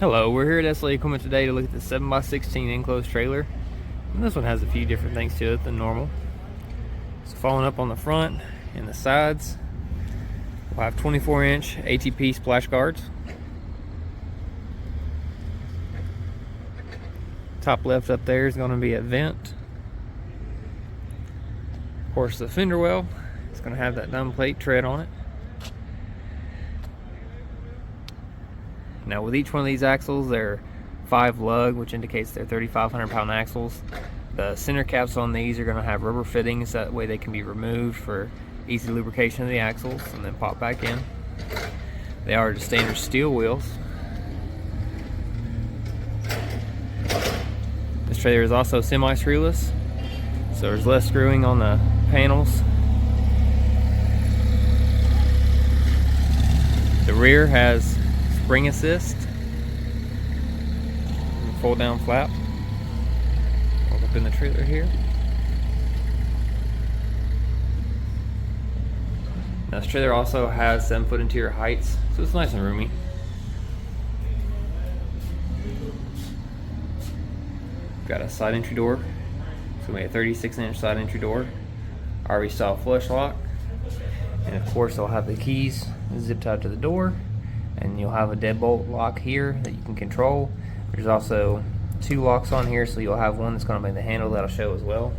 Hello, we're here at SLA Equipment today to look at the 7x16 enclosed trailer. And this one has a few different things to it than normal. So following up on the front and the sides, we'll have 24-inch ATP splash guards. Top left up there is going to be a vent. Of course, the fender well is going to have that dumb plate tread on it. Now with each one of these axles, they're 5 lug, which indicates they're 3,500 pound axles. The center caps on these are going to have rubber fittings, that way they can be removed for easy lubrication of the axles and then pop back in. They are the standard steel wheels. This trailer is also semi-screwless, so there's less screwing on the panels. The rear has spring assist, fold down flap. Look up in the trailer here. Now this trailer also has 7-foot interior heights, so it's nice and roomy. Got a side entry door, so we have a 36-inch side entry door, RV style flush lock, and of course they'll have the keys zip tied to the door. And you'll have a deadbolt lock here that you can control. There's also 2 locks on here, so you'll have one that's going to be the handle that'll show as well.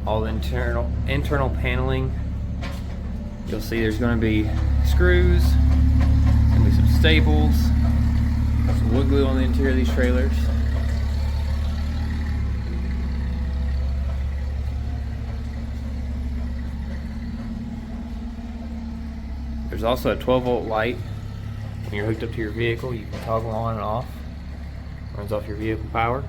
All the internal paneling, you'll see there's going to be screws, going to be some staples, some wood glue on the interior of these trailers. There's also a 12-volt light. When you're hooked up to your vehicle, you can toggle on and off. Runs off your vehicle power.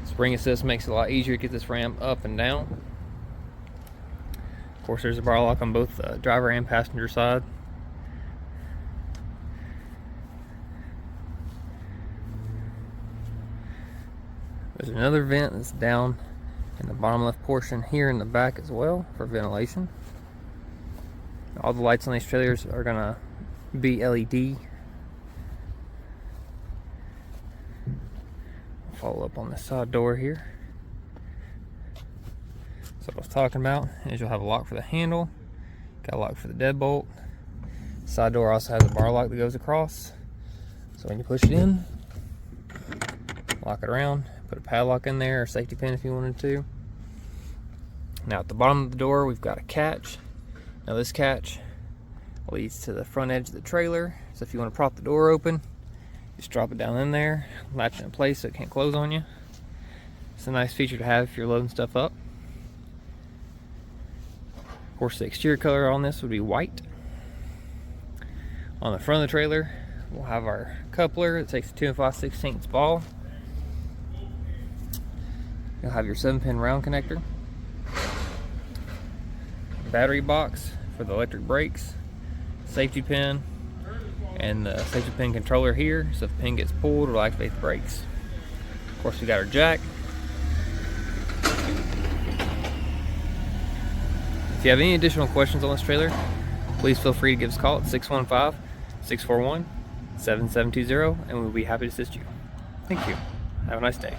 Spring assist makes it a lot easier to get this ramp up and down. Of course, there's a bar lock on both the driver and passenger side. There's another vent that's down in the bottom left portion here in the back as well for ventilation. All the lights on these trailers are going to be LED. Follow up on the side door here. So what I was talking about is you'll have a lock for the handle, got a lock for the deadbolt. Side door also has a bar lock that goes across. So when you push it in, lock it around. Put a padlock in there or safety pin if you wanted to. Now at the bottom of the door we've got a catch. Now this catch leads to the front edge of the trailer. So if you want to prop the door open, just drop it down in there, latch it in place so it can't close on you. It's a nice feature to have if you're loading stuff up. Of course the exterior color on this would be white. On the front of the trailer we'll have our coupler that takes a 2 5/16 ball. You'll have your 7-pin round connector, battery box for the electric brakes, safety pin, and the safety pin controller here, so if the pin gets pulled, it'll activate the brakes. Of course, we got our jack. If you have any additional questions on this trailer, please feel free to give us a call at 615-641-7720, and we'll be happy to assist you. Thank you. Have a nice day.